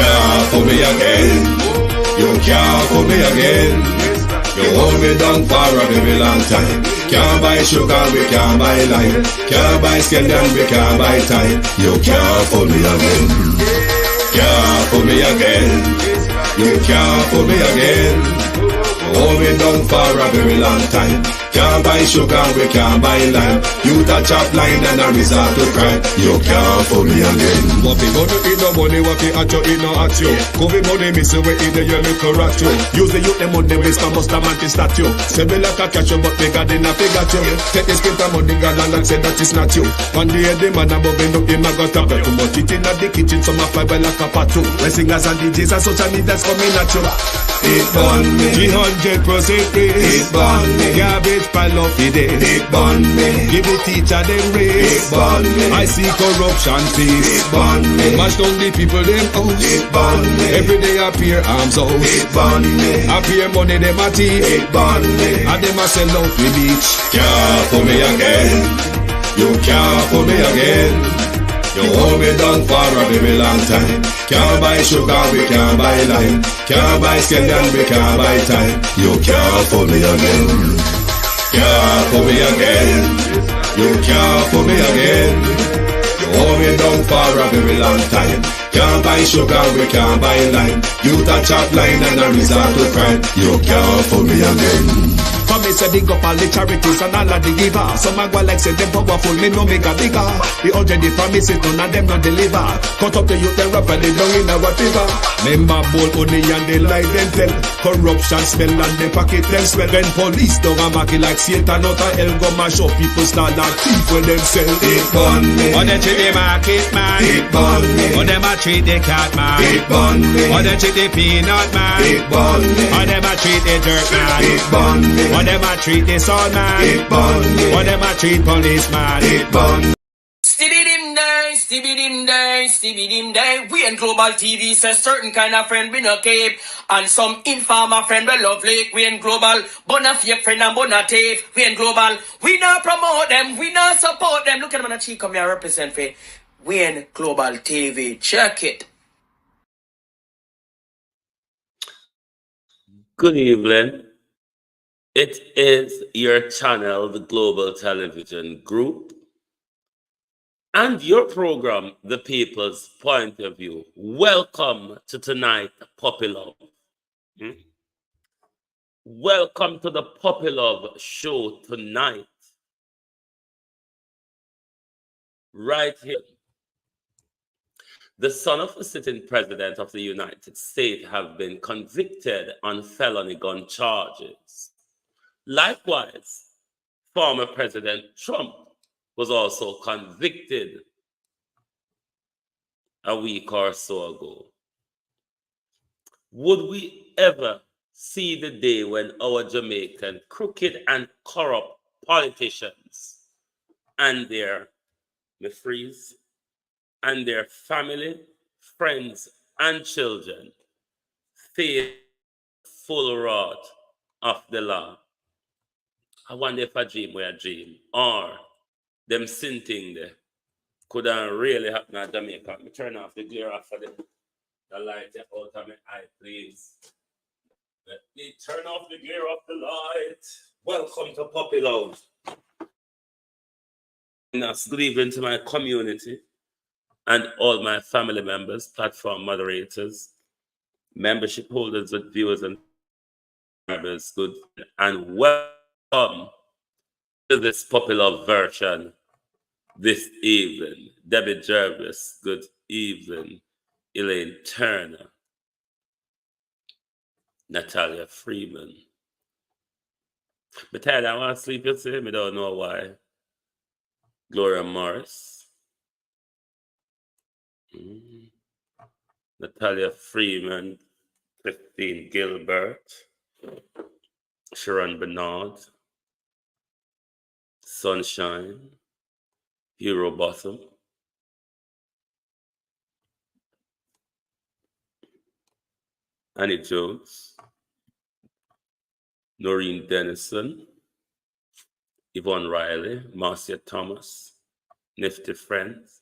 Can't fool me again. You can't fool me again. You hold me down for a very long time. Can't buy sugar, we can't buy lime. Can't buy scandal, we can't buy time. You can't fool me again. Can't fool me again. You can't fool me again. Hold me down for a very long time. Can't buy sugar, we can't buy lime. You touch up line and I resort to crime. You can't fool me again. What we gonna eat no money, what we at you, it no at you. Covid money, miss away in the year, look at you. Use the youth, the money, waste and must have man to statue. Say me like a catch you, but they got enough, they got you. Take this script of money, God and say that it's not you. One day the man above him up, him a got up. Too much eating at the kitchen, some a fly by like a patu. When singers and DJs and social media's coming at you. It burn me. 300% please. It burn me. Garbage pile up the day. It burn me. Give the teacher them raise. It burn me. I see corruption peace. It burn me. Mash down the people them house. It burn me. Every day appear arms out. It burn me. Appear money them a thief. It burn me. And them a sell out the beach. Can't fool me again. You can't fool me again. You hold me down for a very long time. Can't buy sugar, we can't buy lime. Can't buy scandal, we can't buy time. You can't fool me again. Can't fool me again. You can't fool me again. You hold me down for a very long time. Can't buy sugar, we can't buy lime. You touch up line and I resort to crime. You can't fool me again. For me say big up all the charities and all of the givers. Some a go like say them powerful, me no make a bigger. The already promises none of them not deliver. Cut up the youth, the rap and they down in our river. Member bowl only and they lie them tell. Corruption smell and the pocket them swell. When police don't a market like Satan out of hell, go mash up people start like thief when them sell. It burn me. Or they treat the market man. It burn me. Or them a treat the cat man. It burn me. Or they treat the peanut man. It burn me. Or them a treat the dirt man. It burn me. Or them a treat the sun man. It burn me. Or them a treat policeman. It burn me. Stibby-dim day, stibby-dim day, stibby-dim day. We in Global TV says certain kind of friend we no cape. And some informer friend we love like. We in Global, bona fake friend and bona tape. We in Global, we not promote them, we not support them. Look at them on the cheek, come here represent for. We in Global TV, check it. Good evening. It is your channel, the Global Television Group, and your program, The People's Point of View. Welcome to tonight, Puppy Love. Welcome to the Puppy Love show tonight. Right here. The son of the sitting president of the United States have been convicted on felony gun charges. Likewise, former President Trump was also convicted a week or so ago. Would we ever see the day when our Jamaican crooked and corrupt politicians and their freeze and their family, friends, and children face full wrath of the law? I wonder if a dream were a dream, or them sin thing there could really happen in Jamaica. Let me turn off the glare off of the light out of my eye, please. Let me turn off the glare of the light. Welcome to Puppy Love. Good evening to my community and all my family members, platform moderators, membership holders with viewers and members. Good and welcome to this Puppy Love version this evening. Debbie Jervis, good evening. Elaine Turner, Natalia Freeman. But I want to sleep, you see, I don't know why. Gloria Morris. Natalia Freeman, Christine Gilbert, Sharon Bernard, Sunshine, Hero Bottom, Annie Jones, Noreen Dennison, Yvonne Riley, Marcia Thomas, Nifty Friends,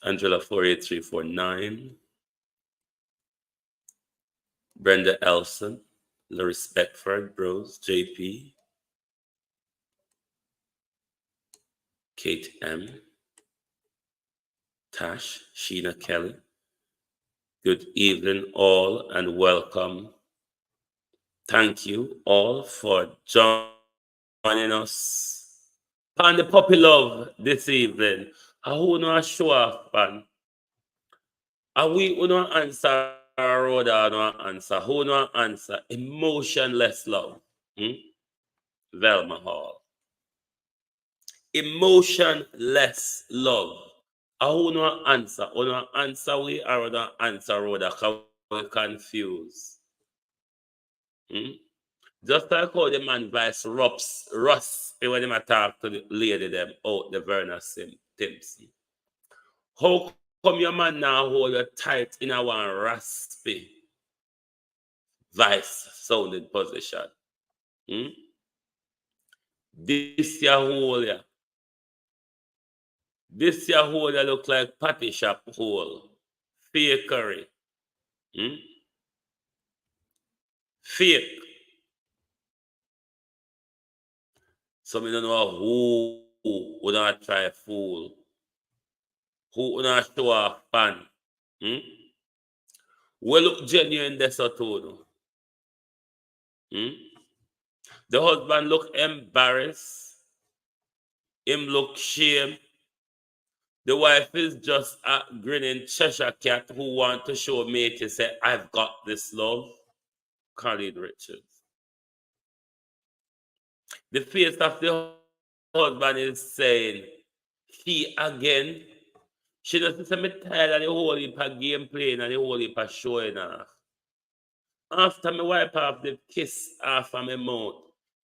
Angela 48349. Brenda Elson. Loris Beckford, Bros. JP. Kate M. Tash. Sheena Kelly. Good evening, all, and welcome. Thank you all for joining us on the Puppy Love this evening. I who know show off, man. Are we who know answer or no answer? Who no answer? Emotionless love. Velma Hall. Emotionless love. I who no answer? Who no answer we or no answer Rhoda? Because we confused. Just like how the man vice Russ when him talk to the lady them out the Verna Timpson. How come your man now hold you tight in a one raspy vice sounding position? This your hole ya. This your hole ya look like patty shop hole. Fakery. Fake. So me don't know who would not try fool. Who would not show off pan. We look genuine this or two. The husband look embarrassed. Him look shame. The wife is just a grinning Cheshire cat who want to show me to say, I've got this love. Colin Richards. The face of the husband is saying, he again. She doesn't say me tired of the whole heap of game playing and the whole heap of showing off. After me wipe off the kiss off of my mouth,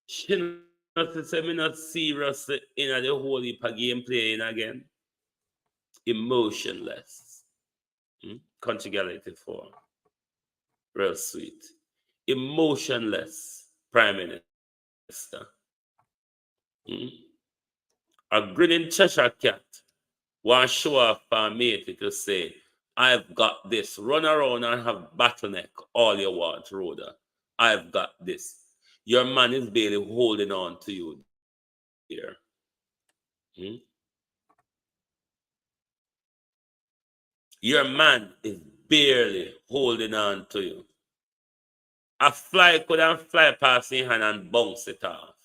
she doesn't say me not serious in the whole heap of game playing again. Emotionless. Conjugality form. Real sweet. Emotionless Prime Minister. A grinning Cheshire cat want to show off for mate to say, I've got this. Run around and have bottleneck all you want, Rhoda. I've got this. Your man is barely holding on to you here. Your man is barely holding on to you. A fly couldn't fly past your hand and bounce it off.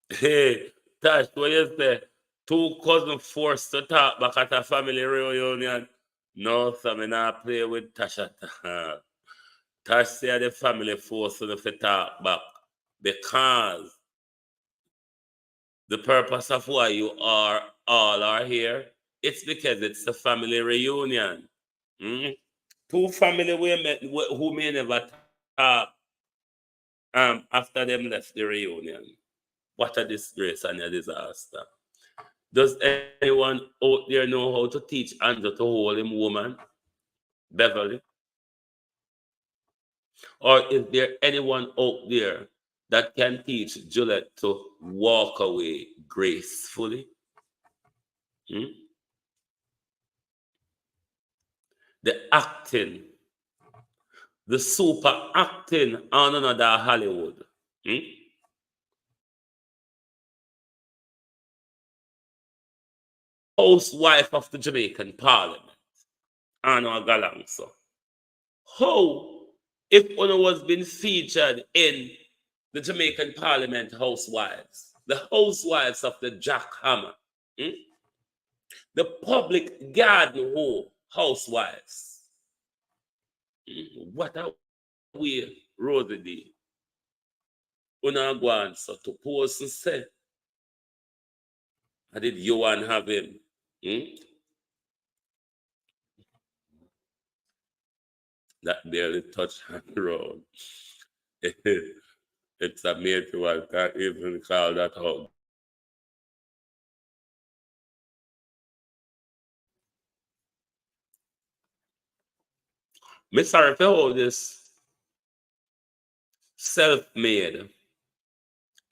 Hey, Tash, what you say? Two cousins forced to talk back at a family reunion. No, sir, me not play with Tash at all. Tash say the family forced to talk back because the purpose of why you all are here, it's because it's the family reunion. Two family women who may never talk after them left the reunion. What a disgrace and a disaster. Does anyone out there know how to teach Andrew to hold him woman? Beverly? Or is there anyone out there that can teach Juliet to walk away gracefully? The acting, the super acting on another Hollywood. Housewife of the Jamaican Parliament, Anna Galangso. How, if Ono was being featured in the Jamaican Parliament housewives, the housewives of the Jackhammer, the public garden home housewives, what a way Rosie did. Una go answer to post and say, I did you and have him. That barely touched hand road. It's amazing I can't even call that hug. Me sorry for all this self-made,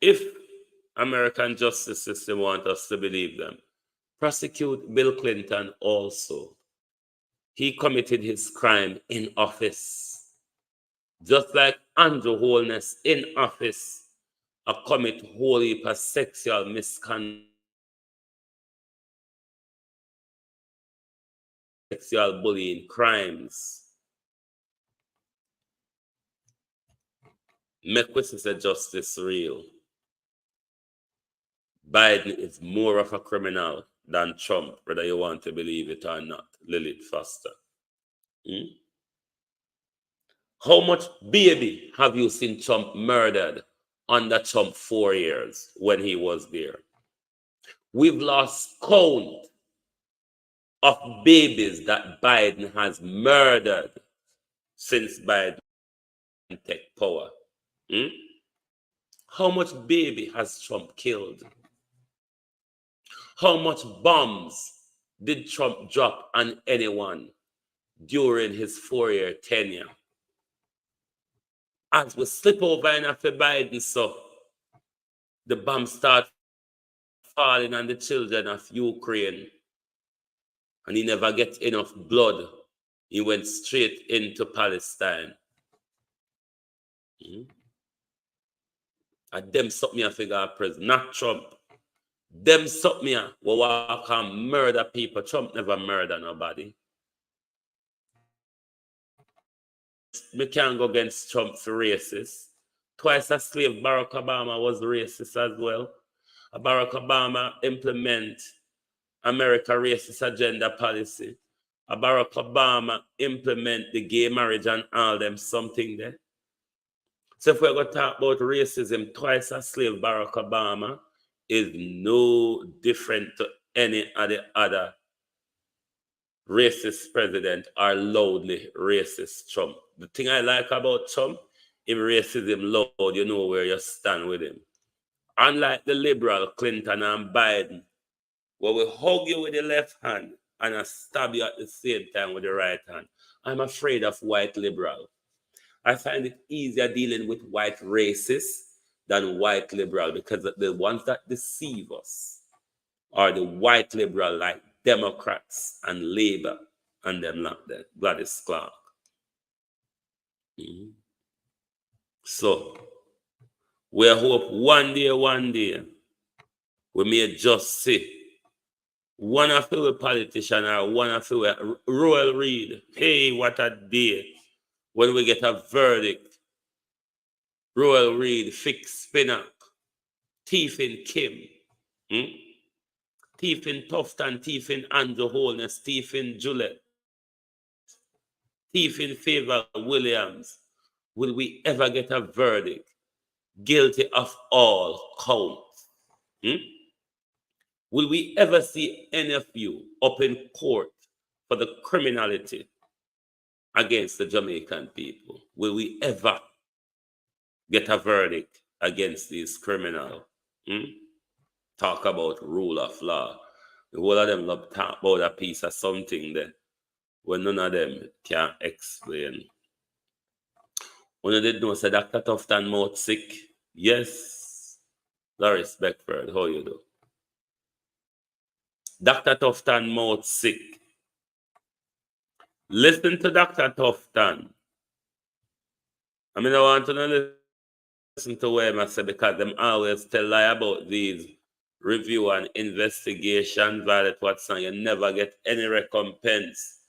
if American justice system want us to believe them, prosecute Bill Clinton also. He committed his crime in office. Just like Andrew Holness in office, commit whole heap of sexual misconduct, sexual bullying crimes. Make we say justice real. Biden is more of a criminal than Trump, whether you want to believe it or not. Lilith Foster. How much baby have you seen Trump murdered under Trump 4 years when he was there? We've lost count of babies that Biden has murdered since Biden take power. How much baby has Trump killed? How much bombs did Trump drop on anyone during his 4-year tenure? As we slip over in after Biden, so the bombs start falling on the children of Ukraine, and he never gets enough blood. He went straight into Palestine. And them suck me a figure president, not Trump. Them suck me a walk and murder people. Trump never murder nobody. We can't go against Trump for racist. Twice a slave, Barack Obama was racist as well. Barack Obama implement America racist agenda policy. Barack Obama implement the gay marriage and all them something there. So if we're going to talk about racism, twice a slave Barack Obama is no different to any of the other racist president or loudly racist Trump. The thing I like about Trump, if racism loud, you know where you stand with him. Unlike the liberal Clinton and Biden, where we hug you with the left hand and I stab you at the same time with the right hand. I'm afraid of white liberal. I find it easier dealing with white racists than white liberal, because the ones that deceive us are the white liberal like Democrats and Labour and them like that. Gladys Clark. So, we hope one day, we may just see one of the politician or one of the Royal Reid. Hey, what a day when we get a verdict. Royal Reid fix Pinnock, thief in Kim, thief in Tufton, thief in Andrew Holness, thief in Juliet, thief in Favor Williams. Will we ever get a verdict guilty of all counts? Will we ever see any of you up in court for the criminality against the Jamaican people? Will we ever get a verdict against these criminals? Talk about rule of law. The whole of them love talk about a piece of something there when none of them can explain. When you did know, say Dr. Tufton mouth sick. Yes. Loris Beckford, how you do? Dr. Tufton mouth sick. Listen to Dr. Tufton. I mean, I want to listen to what I say, because them always tell lie about these review and investigation. Violet Watson, you never get any recompense.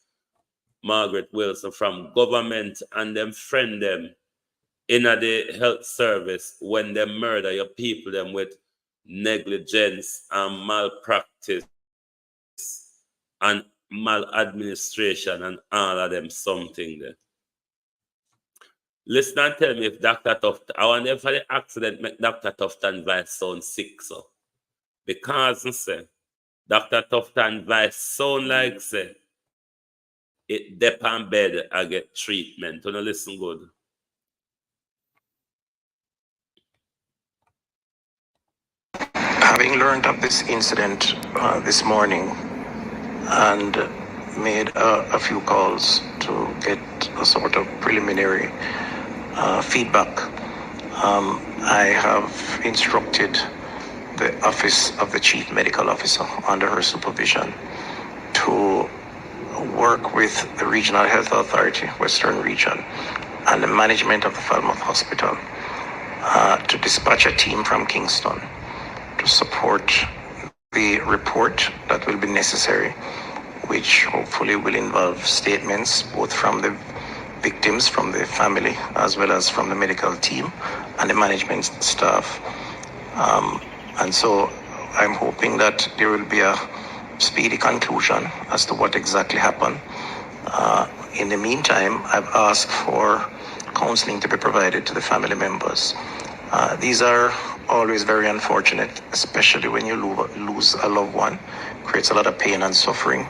Margaret Wilson from government and them friend them in the health service when they murder your people them with negligence and malpractice and maladministration and all of them something there. Listen and tell me if Dr. Tufton, I wonder if the accident make Dr. Tufton voice sound sick, so. Because, say, Dr. Tufton voice sound like, say, it dep on bed I get treatment. Don't listen good. Having learned of this incident this morning and made a few calls to get a sort of preliminary feedback I have instructed the Office of the Chief Medical Officer under her supervision to work with the Regional Health Authority, Western Region, and the management of the Falmouth Hospital to dispatch a team from Kingston to support the report that will be necessary, which hopefully will involve statements both from the victims, from the family, as well as from the medical team and the management staff. And so I'm hoping that there will be a speedy conclusion as to what exactly happened. In the meantime, I've asked for counseling to be provided to the family members. These are always very unfortunate, especially when you lose a loved one. Creates a lot of pain and suffering.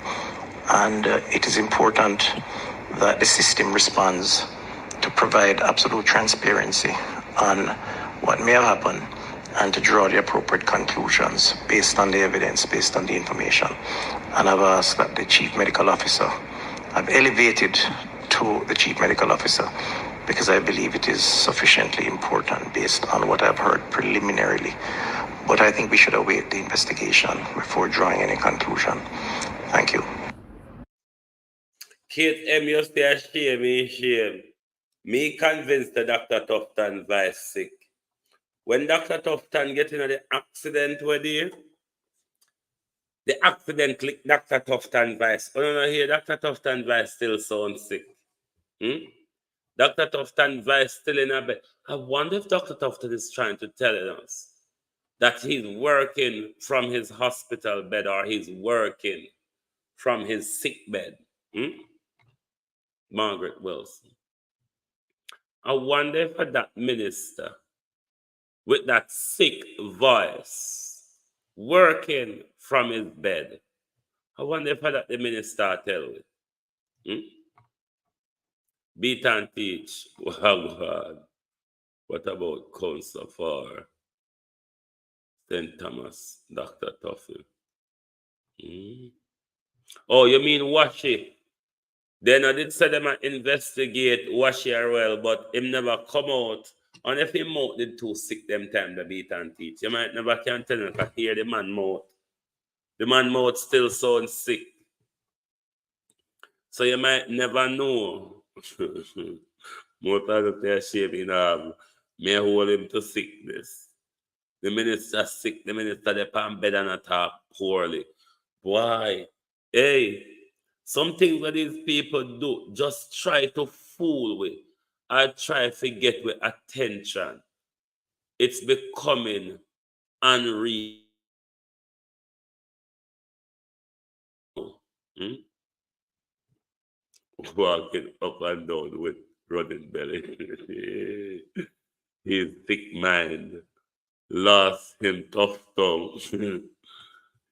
And it is important that the system responds to provide absolute transparency on what may have happened and to draw the appropriate conclusions based on the evidence, based on the information. And I've asked that the Chief Medical Officer, I've elevated to the Chief Medical Officer because I believe it is sufficiently important based on what I've heard preliminarily. But I think we should await the investigation before drawing any conclusion. Thank you. Kate M. you stay shame. Me convinced the Dr. Tufton vice sick. When Dr. Tufton get into the accident with you, the accident click Dr. Tufton vice. Oh no, here Dr. Tufton vice still sound sick. Dr. Tufton vice still in a bed. I wonder if Dr. Tufton is trying to tell us that he's working from his hospital bed or he's working from his sick bed. Margaret Wilson. I wonder if that minister with that sick voice working from his bed, I wonder if that the minister tell it. Beat and teach. Wow, God. What about Council for St. Thomas, Dr. Tuffy? Oh, you mean Washi? Then I did say them investigate Washi as well, but him never come out. And if him mouth did too sick them time the beat and teach, you might never can tell him because hear the man mouth. The man mouth still sound sick. So you might never know. More time they are shaving may hold him to sickness. The minister sick, the minister they pan bed and attack poorly. Why? Hey, some things that these people do, just try to fool with. I try to get with attention. It's becoming unreal. Walking up and down with running belly. His thick mind lost him tough tongue.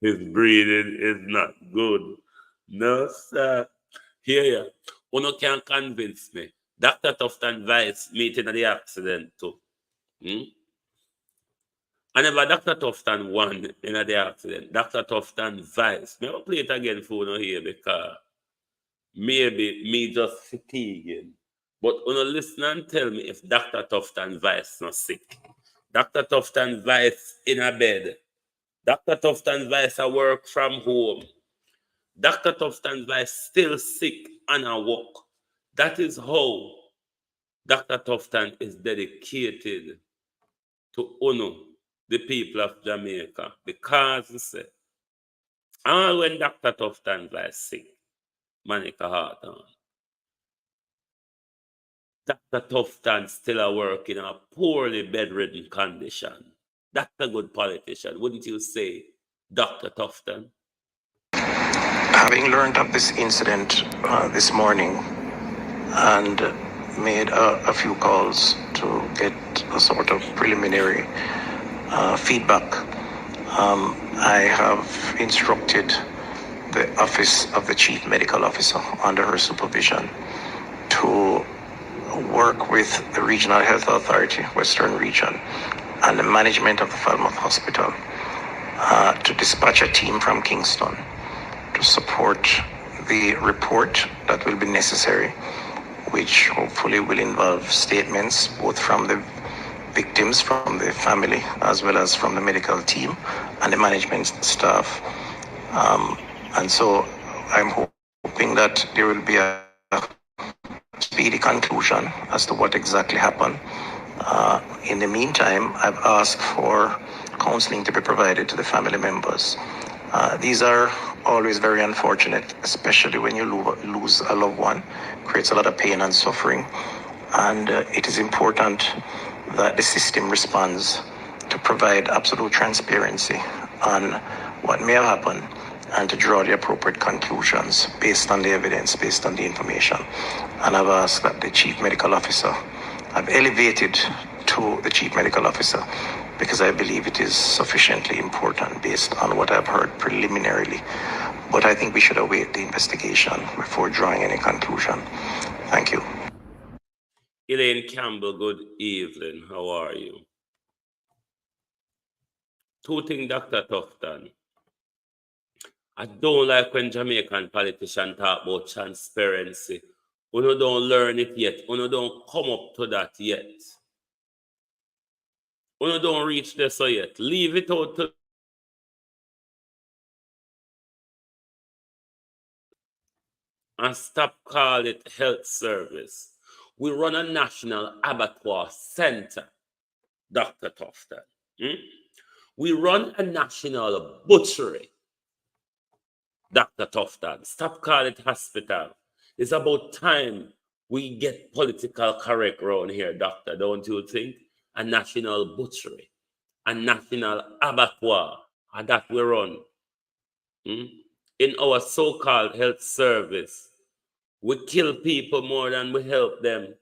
His breathing is not good. No, sir. Here, you can't convince me. Dr. Tufton Vice meeting at the accident too. I never Dr. Tufton won in the accident. Dr. Tufton Vice. May I play it again for you here because maybe me just fatiguing. But listen and tell me if Dr. Tufton Vice not sick. Dr. Tufton Vice in a bed. Dr. Tufton Vice a work from home. Dr. Tufton Vice still sick and a walk. That is how Dr. Tufton is dedicated to honor the people of Jamaica. Because he said, and when Dr. Tufton Vice sick, Monica heart on. Dr. Tufton still a work in a poorly bedridden condition. That's a good politician, wouldn't you say, Dr. Tufton? Having learned of this incident this morning and made a few calls to get a sort of preliminary feedback, I have instructed the Office of the Chief Medical Officer under her supervision to work with the Regional Health Authority, Western Region, and the management of the Falmouth Hospital to dispatch a team from Kingston to support the report that will be necessary, which hopefully will involve statements both from the victims from the family as well as from the medical team and the management staff. And so I'm hoping that there will be a speedy conclusion as to what exactly happened. In the meantime, I've asked for counseling to be provided to the family members. These are always very unfortunate, especially when you lose a loved one. It creates a lot of pain and suffering. And it is important that the system responds to provide absolute transparency on what may have happened and to draw the appropriate conclusions based on the evidence, based on the information. And I've asked that the chief medical officer, I've elevated to the chief medical officer because I believe it is sufficiently important based on what I've heard preliminarily. But I think we should await the investigation before drawing any conclusion. Thank you. Elaine Campbell, good evening. How are you? Two things, Dr. Tufton. I don't like when Jamaican politicians talk about transparency. Uno don't learn it yet. Uno don't come up to that yet. Uno don't reach this yet. Leave it out to and stop calling it health service. We run a national abattoir center, Dr. Tufton. We run a national butchery, Dr. Tufton. Stop calling it hospital. It's about time we get political correct around here, doctor, don't you think? A national butchery, a national abattoir, and that we run. In our so-called health service, we kill people more than we help them.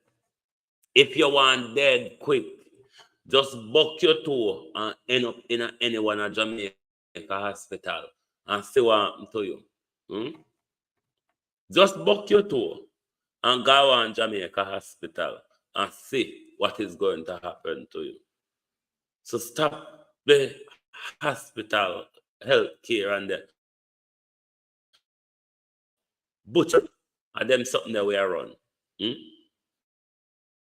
If you want dead quick, just buck your toe and end up in any one of Jamaica hospital and see what happened to you. Just buck your toe and go on Jamaica hospital and see what is going to happen to you. So stop the hospital health care and the butcher and them something that we are run.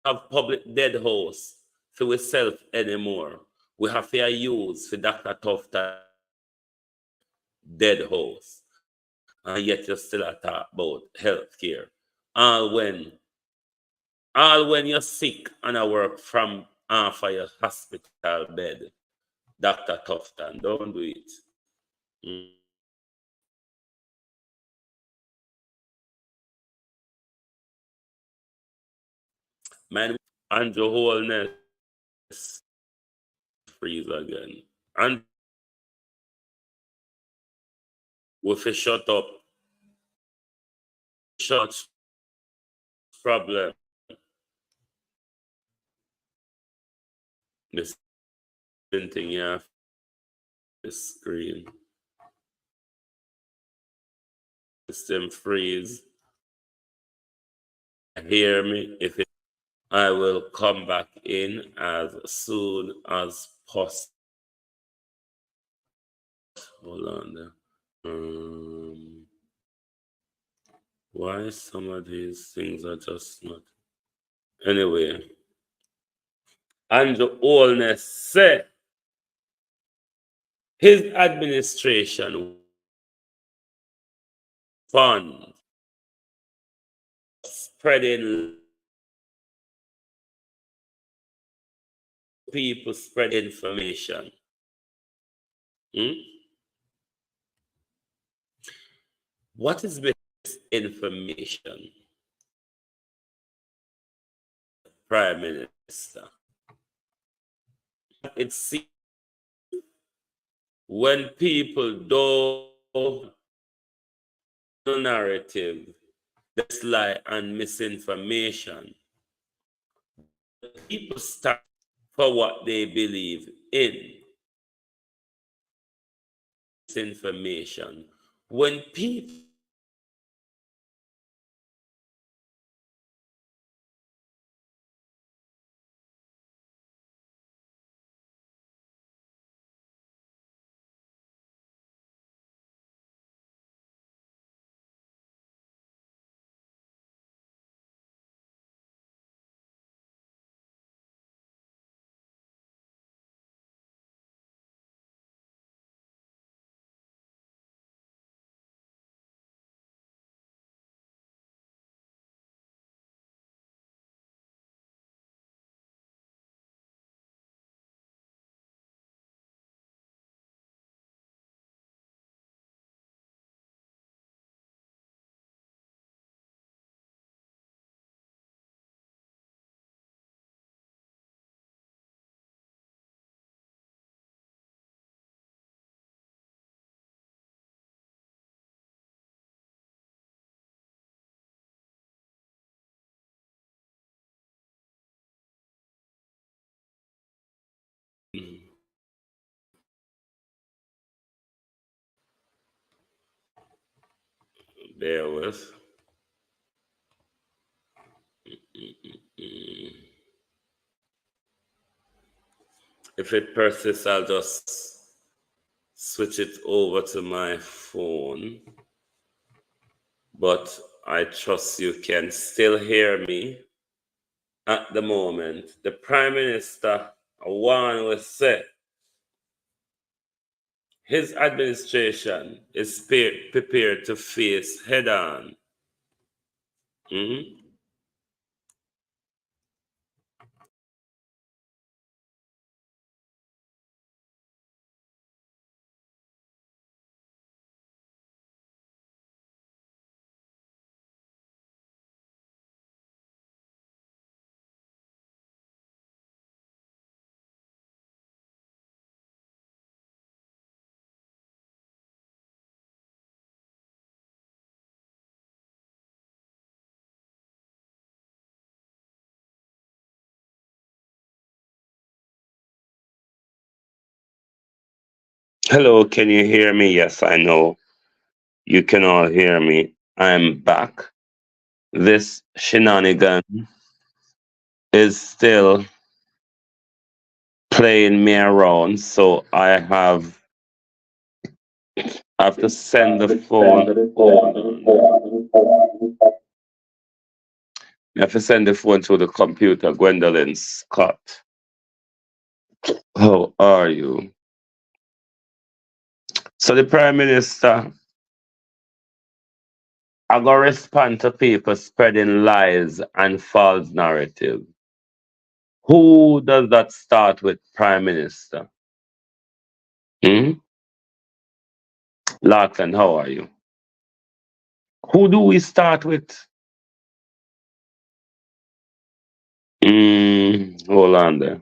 Have public dead house for ourself anymore. We have to use for Dr. Tufton dead house. And yet you still talk about health care. All when you're sick and I work from for your hospital bed, Dr. Tufton, don't do it. Man, Andrew Holness freeze again. And if you shut up, shut problem. This thing you have the screen. System freeze. Hear me. If it, I will come back in as soon as possible. Hold on there. Why some of these things are just not. Anyway, Andrew Holness said his administration fund spreading people spread information. What is this information? Prime Minister. It's when people don't narrative, this lie and misinformation, people start for what they believe in. Information. When people Bear with. If it persists, I'll just switch it over to my phone. But I trust you can still hear me at the moment. The Prime Minister, one will say, his administration is prepared to face head-on. Hello, can you hear me? Yes, I know you can all hear me. I'm back. This shenanigan is still playing me around, so I have to send the phone. I have to send the phone to the computer. Gwendolyn Scott, how are you? So the Prime Minister, I gonna respond to people spreading lies and false narrative. Who does that start with, Prime Minister? Lachlan, how are you? Who do we start with? Hold on there.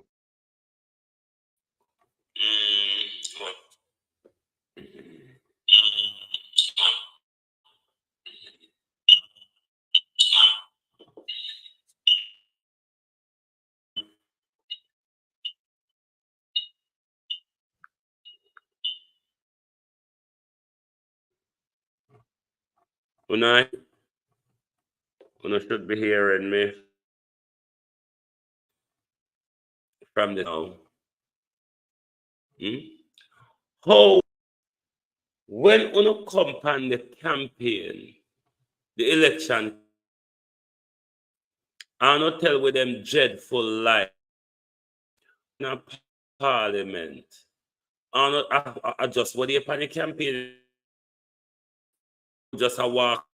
Una should be hearing me from the now. How, when una come on the campaign, the election, I not tell with them dreadful lies in a parliament. I not just what they upon the campaign, just a walk.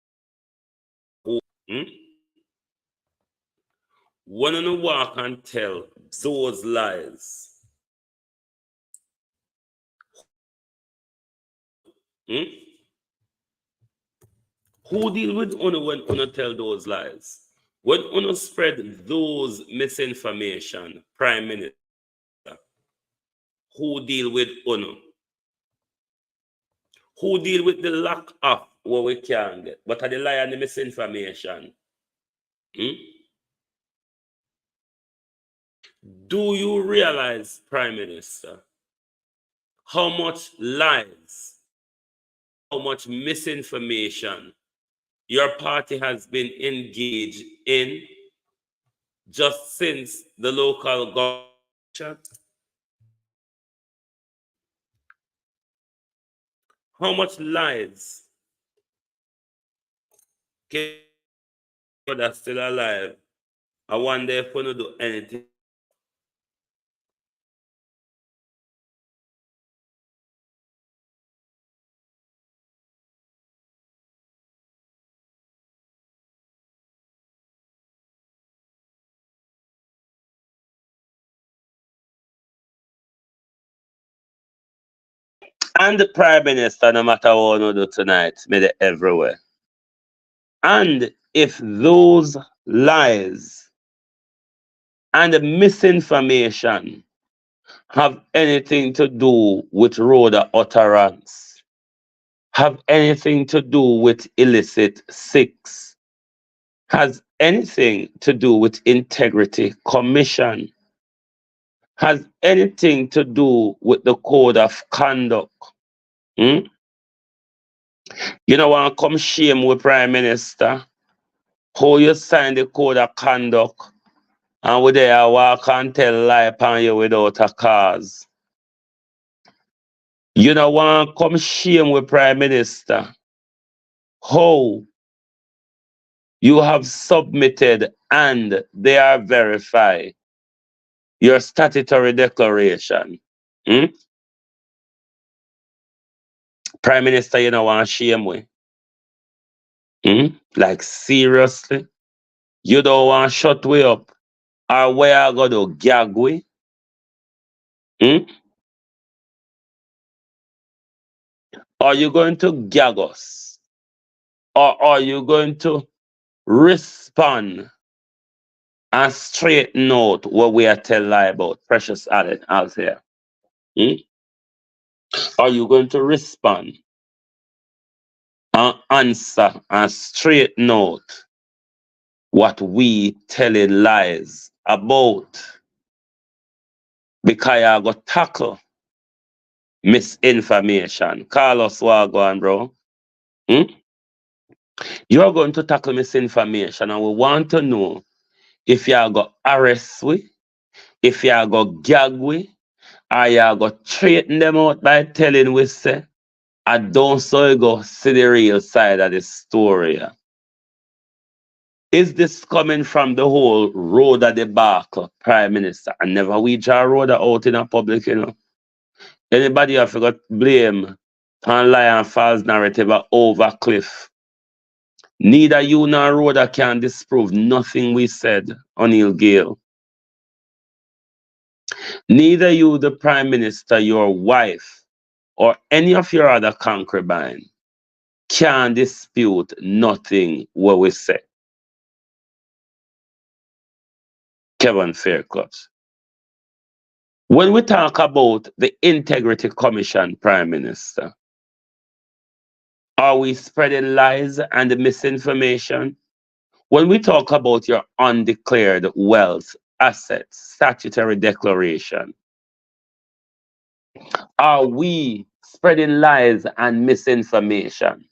When you walk and tell those lies, who deal with Uno when Uno tell those lies? When Uno spread those misinformation, Prime Minister, who deal with Uno? Who deal with the lack of what we can get? What are the lie and the misinformation? Do you realize, Prime Minister, how much lies, how much misinformation your party has been engaged in just since the local government? How much lies that's still alive? I wonder if we don't do anything. And the Prime Minister, no matter what we do tonight, made it everywhere. And if those lies and the misinformation have anything to do with Rhoda utterance, have anything to do with illicit sex, has anything to do with integrity commission, has anything to do with the code of conduct. Hmm? You know, want to come shame with Prime Minister, how you sign the code of conduct, and we there walk and tell lie upon you without a cause. You know, want to come shame with Prime Minister, how you have submitted and they are verified your statutory declaration. Hmm? Prime Minister, you know, want to shame with. Like seriously? You don't want to shut we up? Or where I go to gag we? Are you going to gag us? Or are you going to respond and straighten out what we are telling lie about? Precious Allen, out here. Are you going to respond and answer and straighten out what we telling lies about? Because I got tackle misinformation. Call us Wagwan, bro. You're going to tackle misinformation, and we want to know if you are going to arrest we, if you are going to gag we, or you are going to straighten them out by telling we say, I don't so you go see the real side of the story. Yeah. Is this coming from the whole road at the back, Prime Minister? And never we draw road out in a public, you know. Anybody have got blame and lie and false narrative over cliff. Neither you nor Rhoda can disprove nothing we said, O'Neill Gale. Neither you, the Prime Minister, your wife, or any of your other concubine can dispute nothing what we say. Kevin Fairclough. When we talk about the Integrity Commission, Prime Minister, are we spreading lies and misinformation? When we talk about your undeclared wealth, assets, statutory declaration, are we spreading lies and misinformation?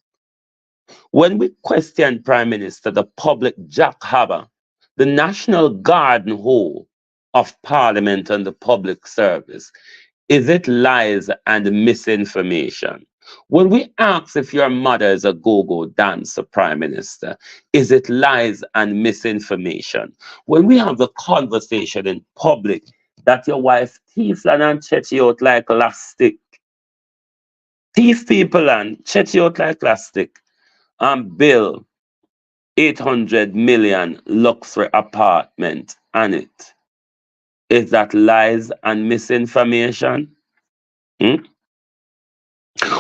When we question Prime Minister, the public jackhammer, the National Garden Hole of Parliament and the public service, is it lies and misinformation? When we ask if your mother is a go-go dancer, Prime Minister, is it lies and misinformation? When we have the conversation in public that your wife thieves and chet you out like elastic, thief people and chet you out like elastic, and bill 800 million luxury apartment on it, is that lies and misinformation?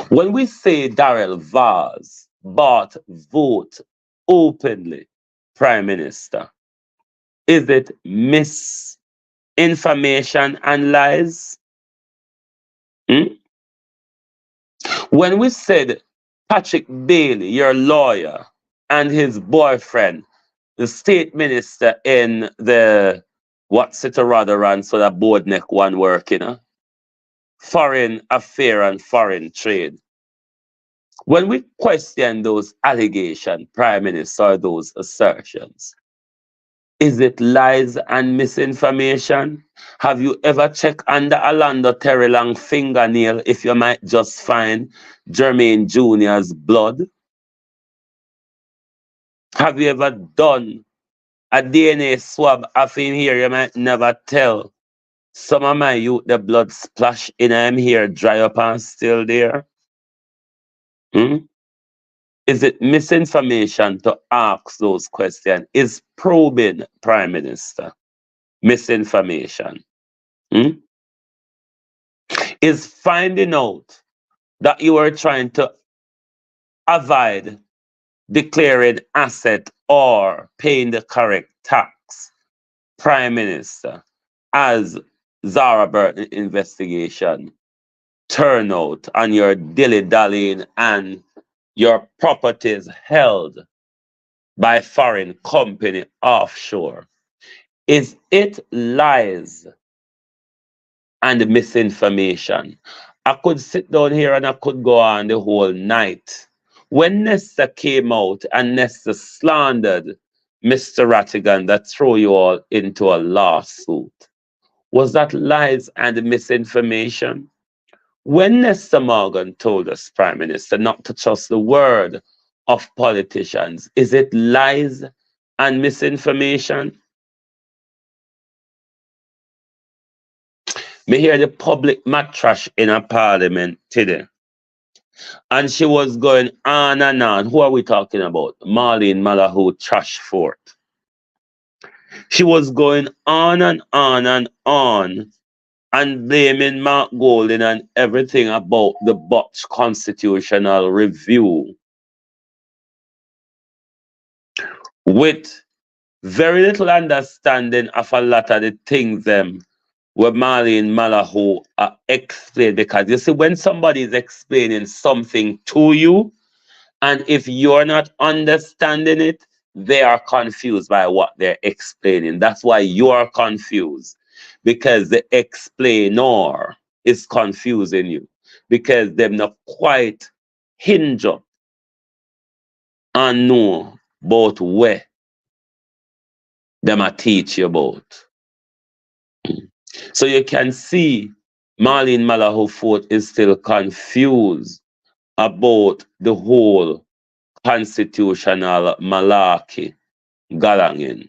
When we say Darrell Vaz bought vote openly, Prime Minister, is it misinformation and lies? When we said Patrick Bailey, your lawyer, and his boyfriend, the state minister in the what's it or rather run so that board neck one work, you know? Foreign affair and foreign trade. When we question those allegations, Prime Minister, those assertions, is it lies and misinformation? Have you ever checked under Orlando Terry Long fingernail if you might just find Jermaine Jr.'s blood? Have you ever done a DNA swab of him here? You might never tell. Some of my youth, the blood splash in him here, dry up and still there. Is it misinformation to ask those questions? Is probing, Prime Minister, misinformation? Is finding out that you are trying to avoid declaring asset or paying the correct tax, Prime Minister, as Zara Burton investigation turn out on your dilly-dallying and your properties held by foreign company offshore? Is it lies and misinformation. I could sit down here and I could go on the whole night. When Nesta came out and Nesta slandered Mr. Rattigan that threw you all into a lawsuit, was that lies and misinformation? When Nesta Morgan told us, Prime Minister, not to trust the word of politicians, is it lies and misinformation? Me hear the public matrash in a parliament today. And she was going on and on. Who are we talking about? Marlene Malahou Trash Fort. She was going on and on and on and blaming Mark Golding and everything about the Botch constitutional review, with very little understanding of a lot of the things where Marlene Malahou explained. Because you see, when somebody is explaining something to you, and if you're not understanding it, they are confused by what they're explaining. That's why you're confused, because the explainer is confusing you, because they're not quite hinge up and know about where them a teach you about. So you can see Marlene Malahou Fort is still confused about the whole constitutional malarkey galangin.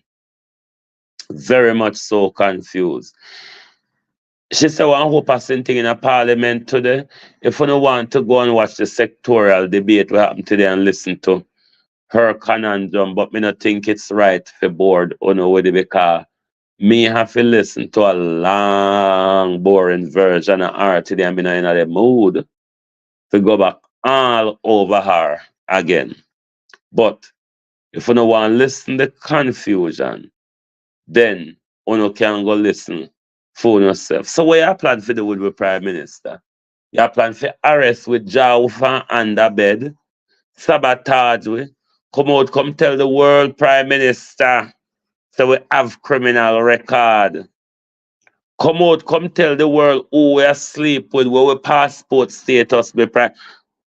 Very much so confused. She said, one hope I seen thing in a parliament today. If you don't want to go and watch the sectorial debate what happened today and listen to her conundrum, but me not think it's right for board with it, because me have to listen to a long, boring version of her today, and me not in the mood to go back all over her again. But if you don't want to listen to the confusion, then you can go listen for yourself. So what you plan to do with the Prime Minister? You plan to arrest with jaw from under bed, sabotage we, come out, come tell the world, Prime Minister, so we have criminal record. Come out, come tell the world who we asleep with, where we passport status be prime.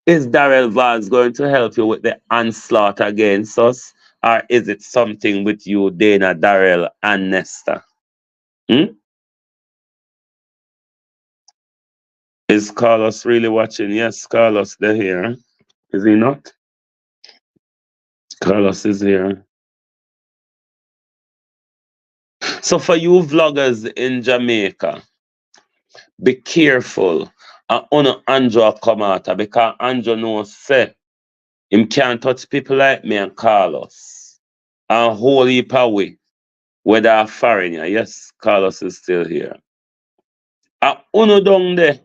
Is Darrell Vance going to help you with the onslaught against us? Or is it something with you, Dana, Darrell, and Nesta? Is Carlos really watching? Yes, Carlos, they're here. Is he not? Carlos is here. So for you vloggers in Jamaica, be careful. Andrew come out, because Andrew knows say him can't touch people like me and Carlos. And whole heap away, whether a foreigner. Yes, Carlos is still here. Down there,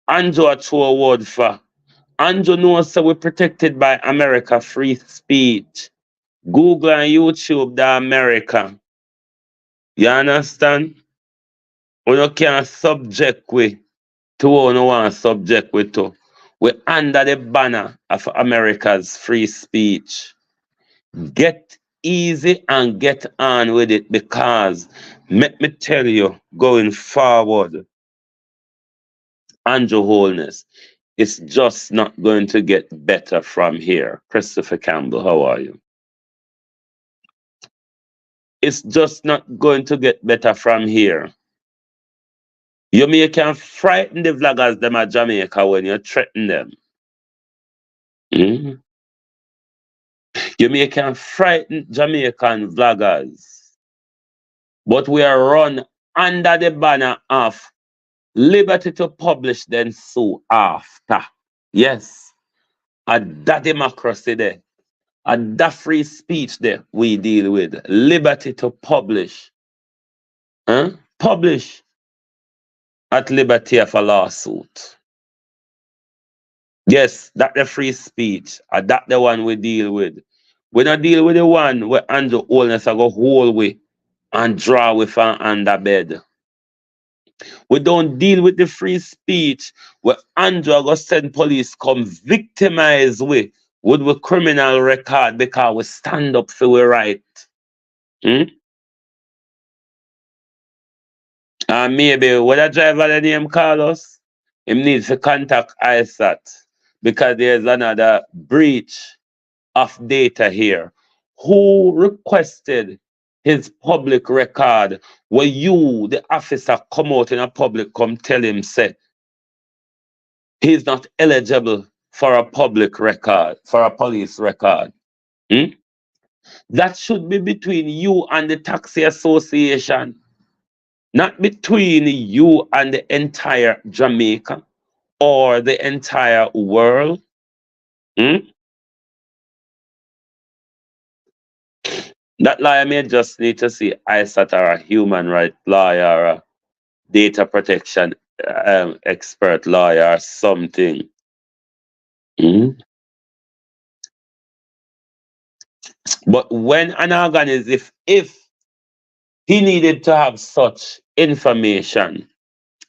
Andrew a throw a word for. Andrew knows that we're protected by America free speech. Google and YouTube the America. You understand? You can't subject we to what you want to subject we to. We're under the banner of America's free speech. Get easy and get on with it, because let me tell you, going forward, Andrew Holness, it's just not going to get better from here. Christopher Campbell, how are you? It's just not going to get better from here. You can frighten the vloggers them at Jamaica when you threaten them. You can frighten Jamaican vloggers. But we are run under the banner of liberty to publish, then sue after. Yes. At that democracy there. At that free speech there we deal with. Liberty to publish. Publish at liberty of a lawsuit. Yes, that's the free speech. And that's the one we deal with. We don't deal with the one where Andrew Holness go whole way and draw with an under bed. We don't deal with the free speech where Andrew go send police come victimize we with the criminal record because we stand up for we right. And maybe what a driver the name Carlos, him needs to contact ISAT because there's another breach of data here. Who requested his public record where you, the officer, come out in a public, come tell him, say, he's not eligible for a public record, for a police record? Hmm? That should be between you and the taxi association, not between you and the entire Jamaica or the entire world. Hmm? That lawyer may just need to see ISAT or a human rights lawyer or a data protection expert lawyer or something. Hmm? But when an organism, if he needed to have such information,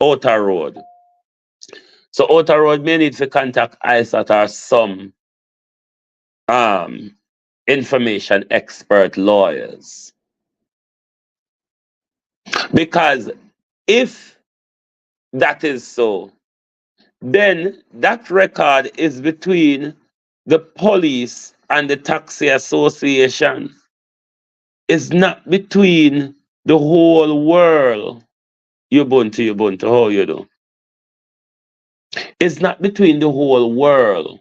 outer road, so outer road may need to contact ISAT or some information expert lawyers. Because if that is so, then that record is between the police and the taxi association. It's not between the whole world. Ubuntu, how you do? It's not between the whole world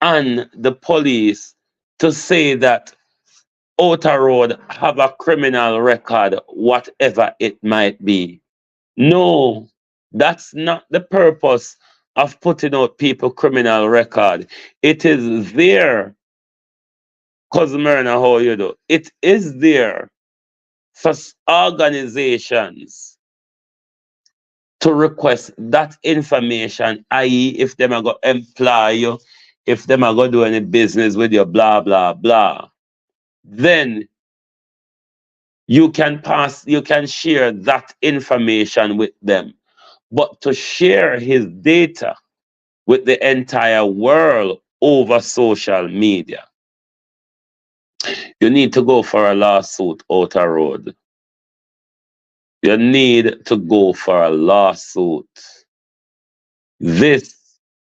and the police to say that Outer Road have a criminal record, whatever it might be. No, that's not the purpose of putting out people criminal record. It is there, Cousin Myrna, how you do? It is there for organizations to request that information, i.e., if them are going to employ you, if them are going to do any business with you, blah, blah, blah, then you can share that information with them. But to share his data with the entire world over social media, you need to go for a lawsuit, Outer Road. You need to go for a lawsuit. This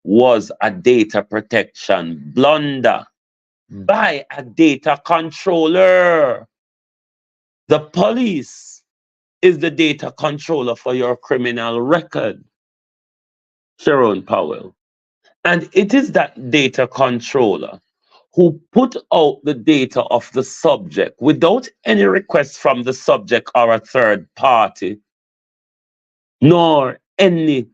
was a data protection blunder by a data controller. The police is the data controller for your criminal record, Sharon Powell. And it is that data controller who put out the data of the subject without any request from the subject or a third party, nor any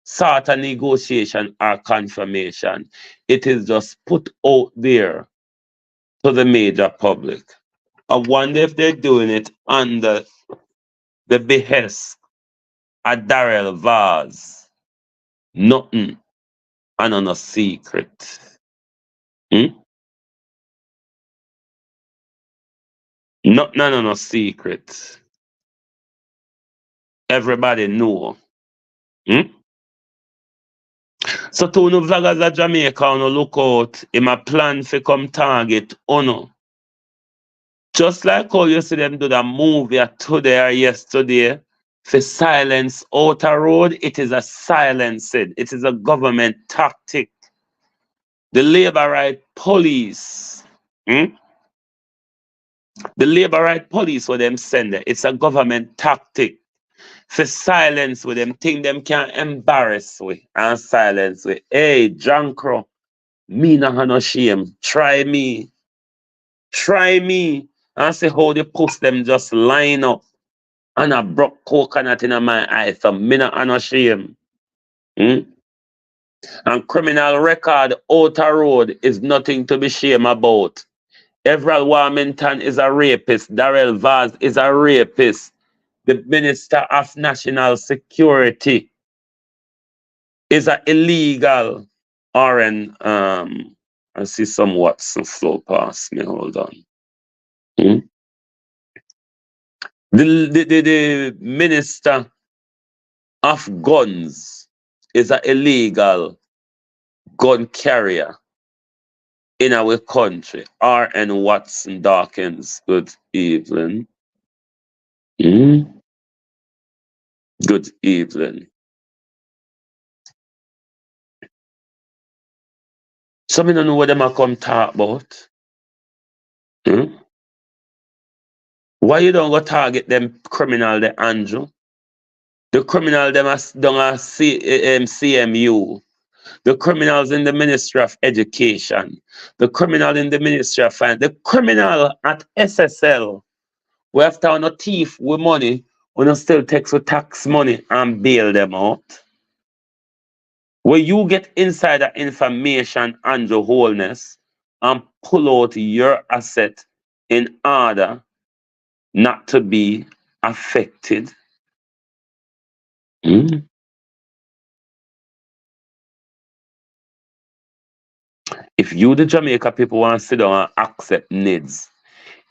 sort of negotiation or confirmation. It is just put out there to the major public. I wonder if they're doing it under the behest of Darrell Vaz. Nothing and on a secret. Nothing and on a secret. Everybody know. So to no vloggers at Jamaica, on look out, in my plan for come target uno. Just like how you see them do that movie today or yesterday, for silence Outer Road, it is a silencing. It is a government tactic. The labor right police, the labor right police what them send there, it's a government tactic. For silence with them, think them can embarrass we and silence we. Hey, Jankro, me not have no shame. Try me. Try me. And see how they post them just line up. And I broke coconut in my eye, so me not have no shame. And criminal record, Outer Road is nothing to be shame about. Everett Warmington is a rapist. Darrell Vaz is a rapist. The Minister of National Security is an illegal RN. I see some Watson flow past me. Hold on. The Minister of Guns is an illegal gun carrier in our country. RN Watson Dawkins. Good evening. Good evening. Some don't know what them a come talk about. Hmm? Why you don't go target them criminal, the Andrew? The criminal them don't CMU. The criminals in the Ministry of Education. The criminal in the Ministry of Finance. The criminal at SSL. We have to no thief with money. We don't still take with tax money and bail them out. Where you get insider information on the wholeness and pull out your asset in order not to be affected. Mm. If you, the Jamaica people, want to sit down and accept NIDS,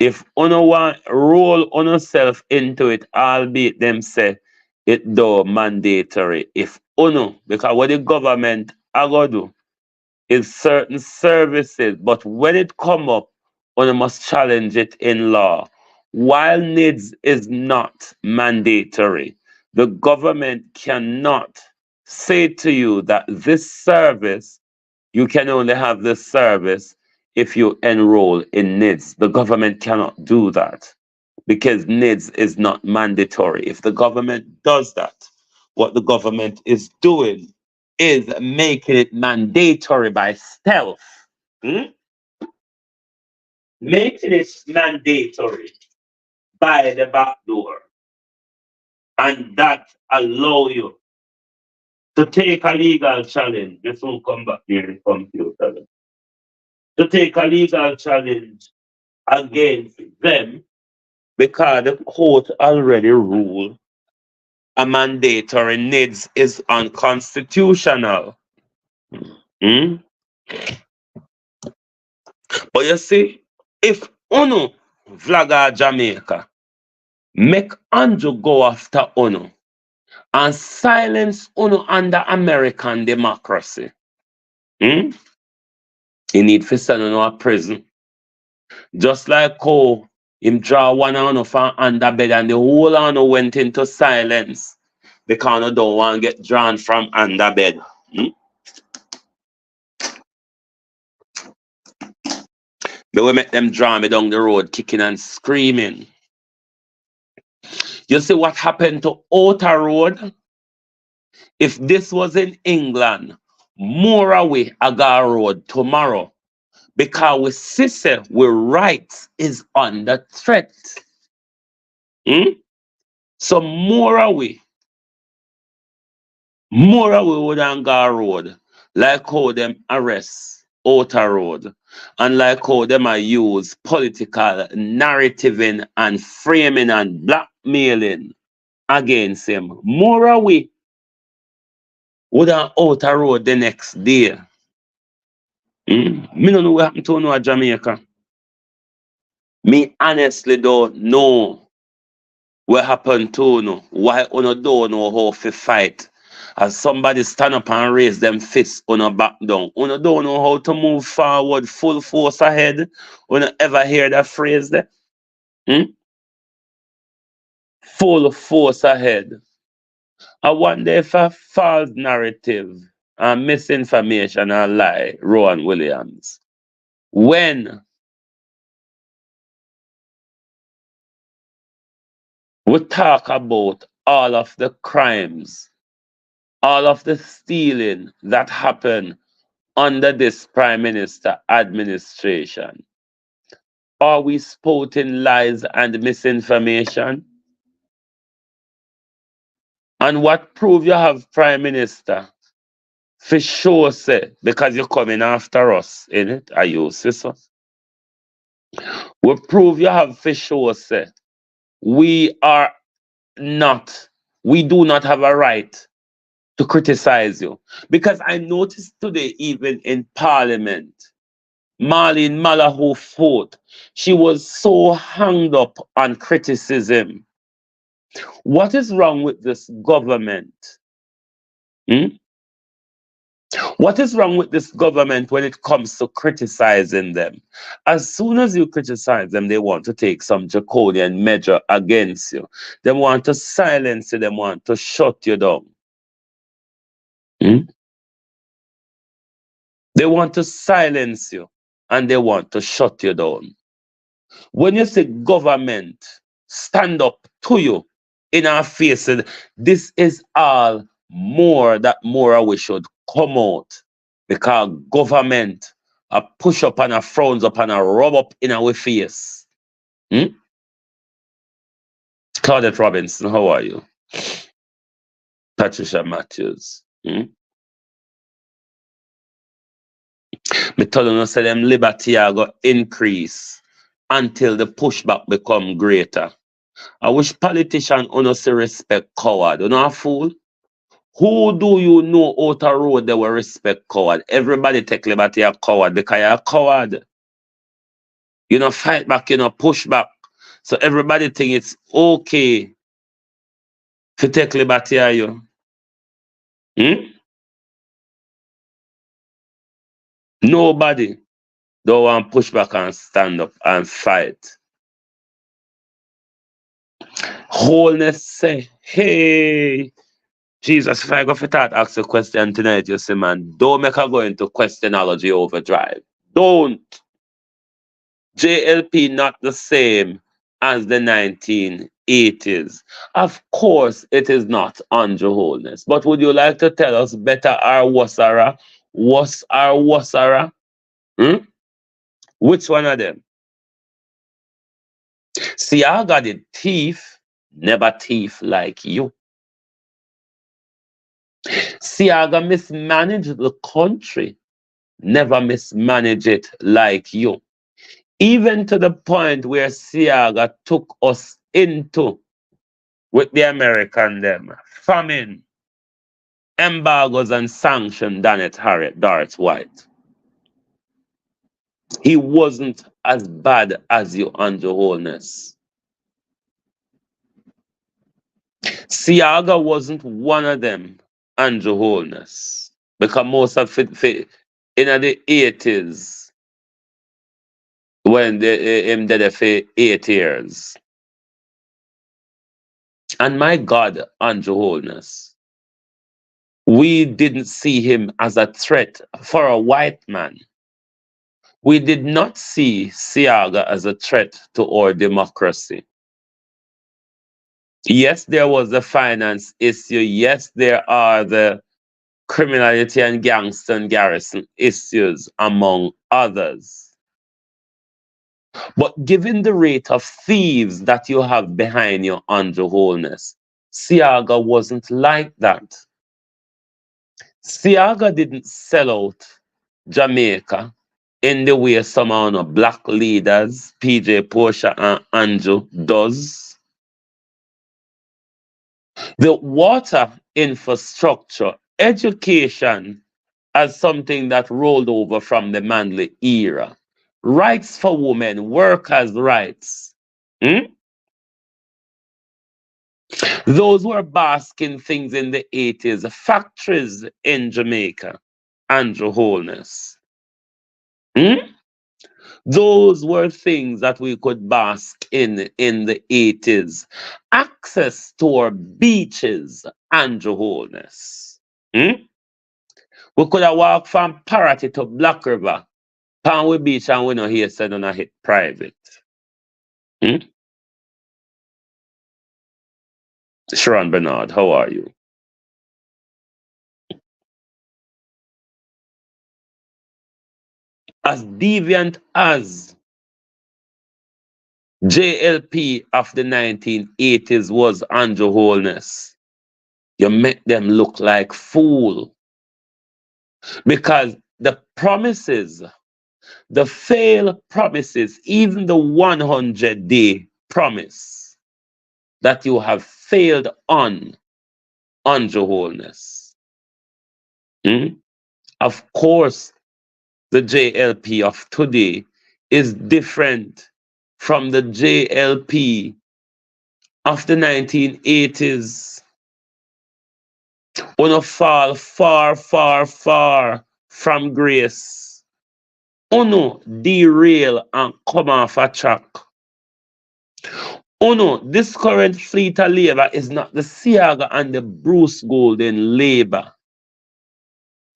if you want roll on yourself into it, albeit them say it do mandatory. If because what the government are going to do is certain services, but when it come up, one must challenge it in law. While NIDS is not mandatory, the government cannot say to you that this service, you can only have this service if you enroll in NIDS. The government cannot do that because NIDS is not mandatory. If the government does that, what the government is doing is making it mandatory by stealth. Making it mandatory by the back door. And that allow you to take a legal challenge. This will come back here in the computer. To take a legal challenge against them because the court already ruled a mandatory NIDS is unconstitutional. Mm? But you see, if Uno vlogger Jamaica make Andrew go after Uno and silence Uno under American democracy, he need to send Uno a prison. Just like how him draw one Uno from under bed and the whole Uno went into silence because Uno don't want to get drawn from under bed. They will make them draw me down the road kicking and screaming. You see what happened to Outer Road? If this was in England, more away Agar Road tomorrow, because we see where rights is under threat. So more away with Agar Road, like how them arrest Outer Road, and like how them are use political narrativing and framing and blackmailing against him. More away with an Outer Road the next day. Me don't know what happened to no Jamaica. Me honestly don't know what happened to no. Why uno don't know how to fight. As somebody stand up and raise them fists uno back down. Uno don't know how to move forward full force ahead. Uno ever hear that phrase there? Full force ahead. I wonder if a false narrative and misinformation and lie, Rowan Williams. When we talk about all of the crimes, all of the stealing that happened under this Prime Minister administration, are we spouting lies and misinformation? And what proof you have, Prime Minister? For sure, say, because you're coming after us, innit? Are you, sister? We prove you have for sure, say, we do not have a right to criticize you. Because I noticed today, even in Parliament, Marlene Malahou fought. She was so hung up on criticism. What is wrong with this government? What is wrong with this government when it comes to criticizing them? As soon as you criticize them, they want to take some draconian measure against you. They want to silence you. They want to shut you down. They want to silence you and they want to shut you down. When you say government stand up to you in our faces, this is all more that more we should come out, because government a push up and a frowns up and a rub up in our face. Claudette Robinson, how are you? Patricia Matthews. Me tell you, say them liberty are go increase until the pushback become greater. I wish politicians honestly respect coward. You know a fool? Who do you know out a road they will respect coward? Everybody take liberty a coward because you're a coward. You know, fight back, you know, push back. So everybody think it's okay to take liberty of you. Nobody don't want push back and stand up and fight. Wholeness say, hey, Jesus, if I go for that, ask a question tonight, you see, man, don't make her go into questionology overdrive. Don't. JLP not the same as the 1980s. Of course, it is not under wholeness. But would you like to tell us better or worse? Worse or worse? Which one of them? Siaga did thief, never thief like you. Siaga mismanaged the country, never mismanage it like you. Even to the point where Siaga took us into, with the American them, famine, embargoes and sanctions done at Darth White. He wasn't as bad as you under wholeness. Siaga wasn't one of them under wholeness. Because most of it in the 80s, when him did for 8 years. And my God, under wholeness, we didn't see him as a threat for a white man. We did not see Siaga as a threat to our democracy. Yes, there was the finance issue. Yes, there are the criminality and gangster and garrison issues, among others. But given the rate of thieves that you have behind you under wholeness, Siaga wasn't like that. Siaga didn't sell out Jamaica in the way some of black leaders, PJ Portia and Andrew, does. The water infrastructure, education as something that rolled over from the Manley era. Rights for women, workers' rights. Those were basking things in the 80s, factories in Jamaica, Andrew Wholeness. Those were things that we could bask in the 80s. Access to our beaches, Andrew Wholeness. We could have walked from Parity to Black River, Panwe Beach, and we know here said on a hit private. Sharon Bernard, how are you? As deviant as JLP of the 1980s was Andrew Wholeness, you make them look like fool. Because the promises, the failed promises, even the 100-day promise that you have failed on Andrew Wholeness. Of course, the JLP of today is different from the JLP of the 1980s. Uno fall far, far, far from grace. Uno derail and come off a track. Uno, this current fleet of labor is not the Siaga and the Bruce Golden labor.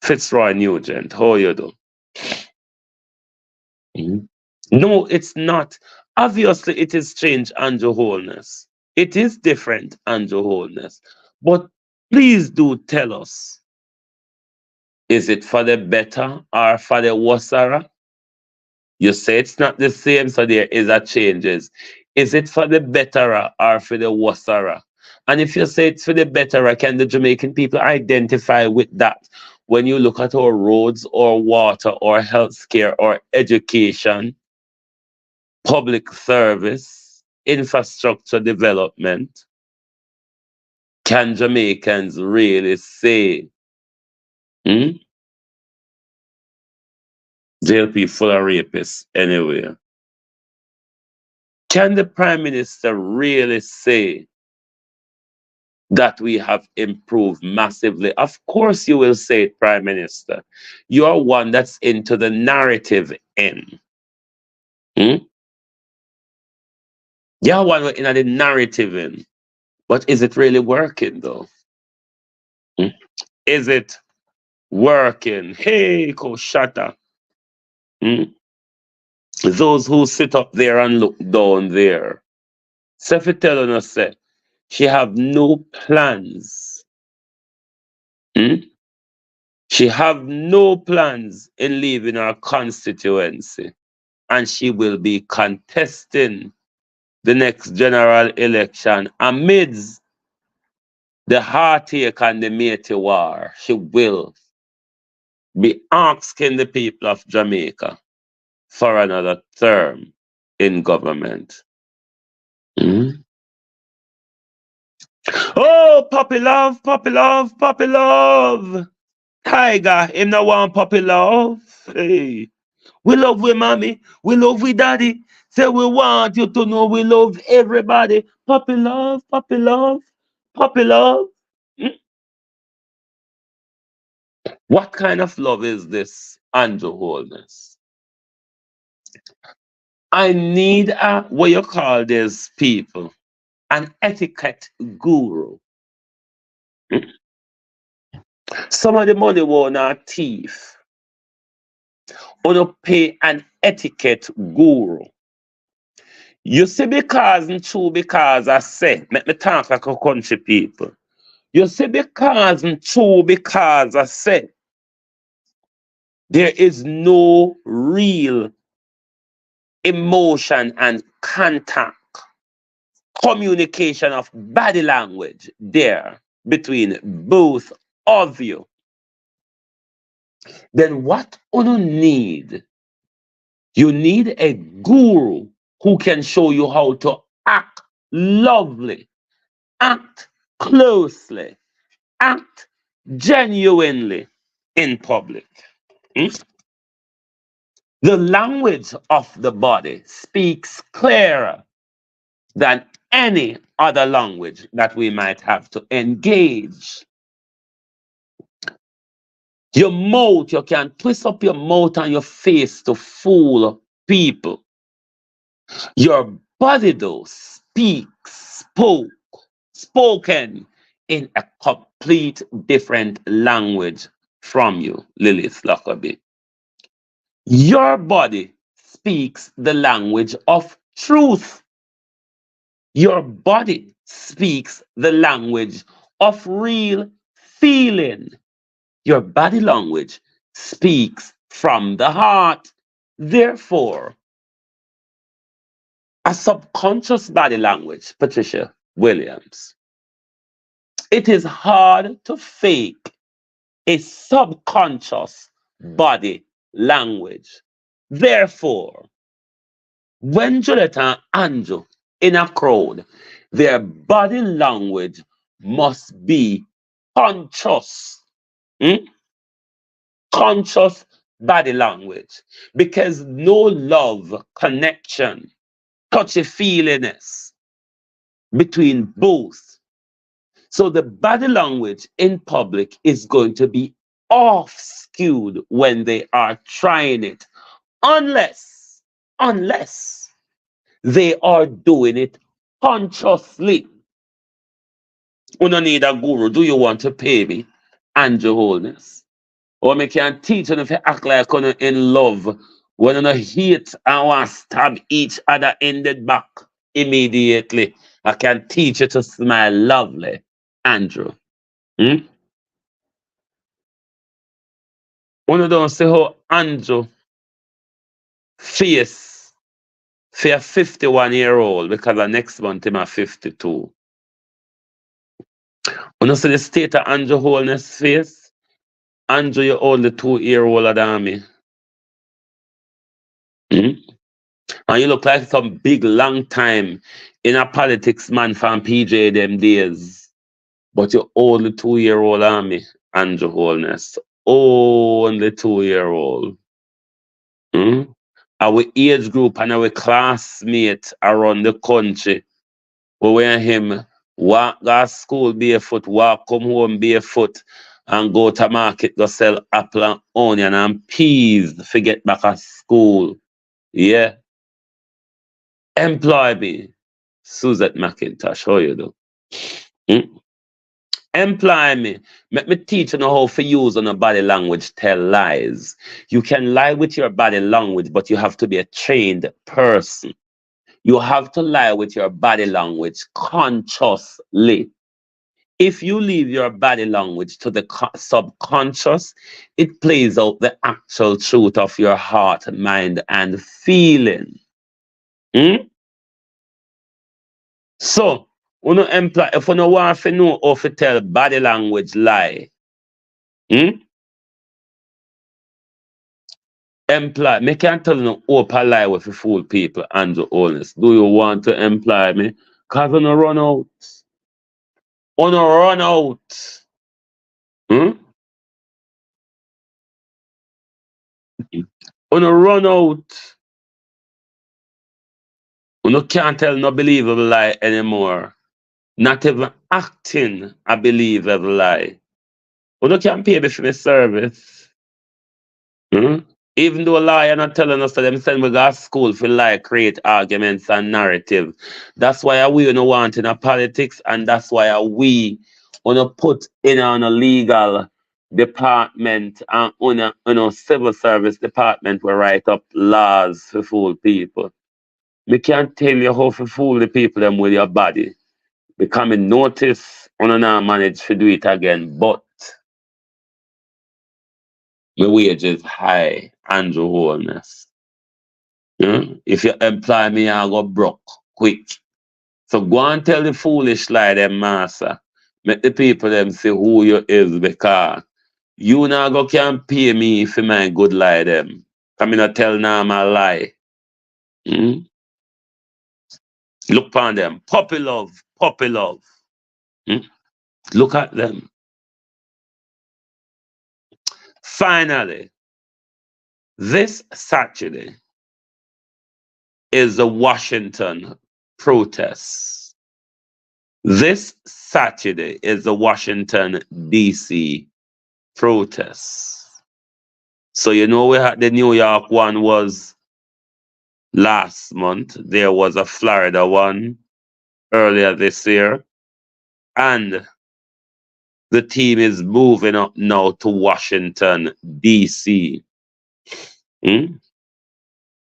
Fitzroy Nugent, how you do? No, it's not. Obviously, it is change, Andrew Holness. It is different, Andrew Holness. But please do tell us, is it for the better or for the worse? You say it's not the same, so there is a changes. Is it for the better or for the worse? And if you say it's for the better, can the Jamaican people identify with that when you look at our roads or water or healthcare or education, public service, infrastructure development? Can Jamaicans really say, JLP full of rapists anyway? Can the Prime Minister really say that we have improved massively? Of course you will say it, Prime Minister. You're one that's into the narrative end. You're one in the narrative end. But is it really working though? Is it working? Hey, Koshata. Those who sit up there and look down there. Sefi telling us that she have no plans. She have no plans in leaving her constituency. And she will be contesting the next general election amidst the heartache and the matey war. She will be asking the people of Jamaica for another term in government. Oh, puppy love, puppy love, puppy love. Tiger, him no want puppy love. Hey. We love we mommy, we love we daddy. Say we want you to know we love everybody. Puppy love, puppy love, puppy love. What kind of love is this, Andrew Holness? I need a, what you call these people, an etiquette guru. Some of the money won a thief. Wanna pay an etiquette guru. You see, because and true, because I say, let me talk like a country people. You see, because and true, because I say, there is no real emotion and contact, communication of body language there between both of you. Then what do you need? You need a guru who can show you how to act lovely, act closely, act genuinely in public. The language of the body speaks clearer than any other language that we might have to engage. Your mouth, you can twist up your mouth and your face to fool people. Your body though speaks, spoken in a complete different language from you, Lilith Lockerbie. Your body speaks the language of truth. Your body speaks the language of real feeling. Your body language speaks from the heart. Therefore, a subconscious body language, Patricia Williams. It is hard to fake a subconscious body language. Therefore, when Juliet and Andrew in a crowd, their body language must be conscious. Conscious body language. Because no love, connection, touchy-feeliness between both So the body language in public is going to be off skewed when they are trying it, unless they are doing it consciously. You don't need a guru. Do you want to pay me? And your wholeness. Or me can teach you if you act like you're in love. When you hate and want to stab each other in the back immediately. I can teach you to smile lovely, Andrew. Hmm? When you don't see how Andrew face for a 51-year-old because the next month him a 52. When you see the state of Andrew wholeness face, Andrew, you're only 2 years older than me. Hmm? And you look like some big long time in a politics man from PJ them days. But you're only 2 years older than me, Andrew wholeness. Only 2 years old. Hmm? Our age group and our classmates around the country, we and him walk to school barefoot, walk come home barefoot, and go to market to sell apple and onion and peas to get back at school. Yeah. Employ me. Suzette McIntosh, how you do? Hmm? Employ me. Let me teach you how to use on a body language tell lies. You can lie with your body language, but you have to be a trained person. You have to lie with your body language consciously. If you leave your body language to the subconscious, it plays out the actual truth of your heart, mind, and feeling. Hmm? So, if you want to know how to tell body language lie, employ me can't tell you no open lie with you fool people and the honest. Do you want to employ me? Cause you no run out. You no run out. Hmm? You no run out. You can't tell no believable lie anymore. Not even acting a believable lie. You can't pay me for my service. Hmm? Even though a liar not telling us that them send we go to school for lie, create arguments and narrative. That's why we don't want in a politics, and that's why we want to put in on a legal department and on a civil service department we write up laws for fool people. We can't tell you how to fool the people them with your body. Becoming notice on not manage to do it again, but my wage is high, Andrew wholeness. If you employ me, I go broke quick. So go and tell the foolish lie them, master. Make the people them see who you is because you now go can pay me for my good lie them. Come in and tell now my lie. Hmm? Look upon them. Puppy love, puppy love. Hmm? Look at them. Finally, this Saturday is the Washington protest. This Saturday is the Washington, D.C. protest. So you know we had the New York one was last month. There was a Florida one earlier this year. And the team is moving up now to Washington, D.C.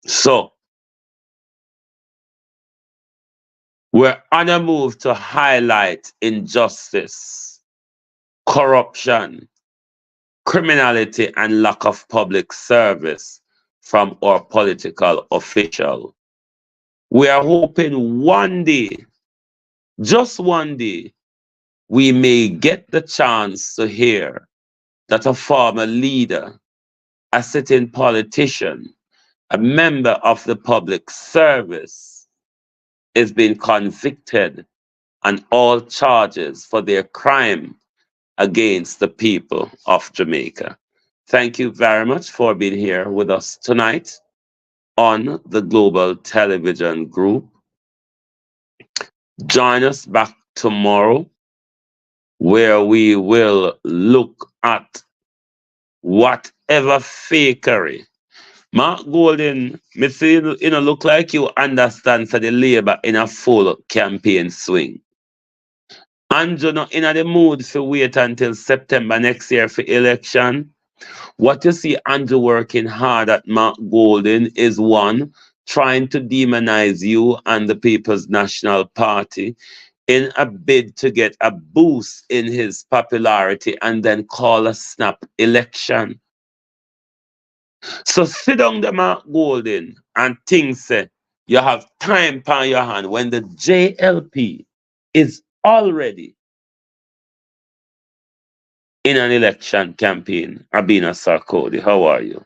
So we're on a move to highlight injustice, corruption, criminality, and lack of public service from our political official. We are hoping one day, just one day, we may get the chance to hear that a former leader, a sitting politician, a member of the public service is being convicted on all charges for their crime against the people of Jamaica. Thank you very much for being here with us tonight on the Global Television Group. Join us back tomorrow where we will look at whatever fakery. Mark Golden, me see you know, look like you understand for the Labour in a full campaign swing. And you not in the mood for wait until September next year for election. What you see Andrew working hard at Mark Golden is one, trying to demonize you and the People's National Party in a bid to get a boost in his popularity and then call a snap election. So sit down the Mark Golden and think say you have time on your hand when the JLP is already in an election campaign. Abina Sarkodie, how are you?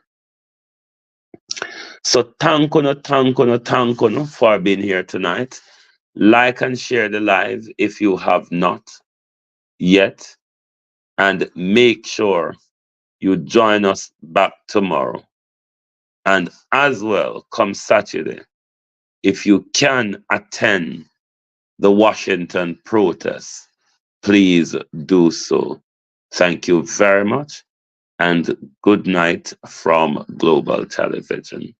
So thank you for being here tonight. Like and share the live if you have not yet. And make sure you join us back tomorrow. And as well, come Saturday, if you can attend the Washington protest, please do so. Thank you very much. And good night from Global Television.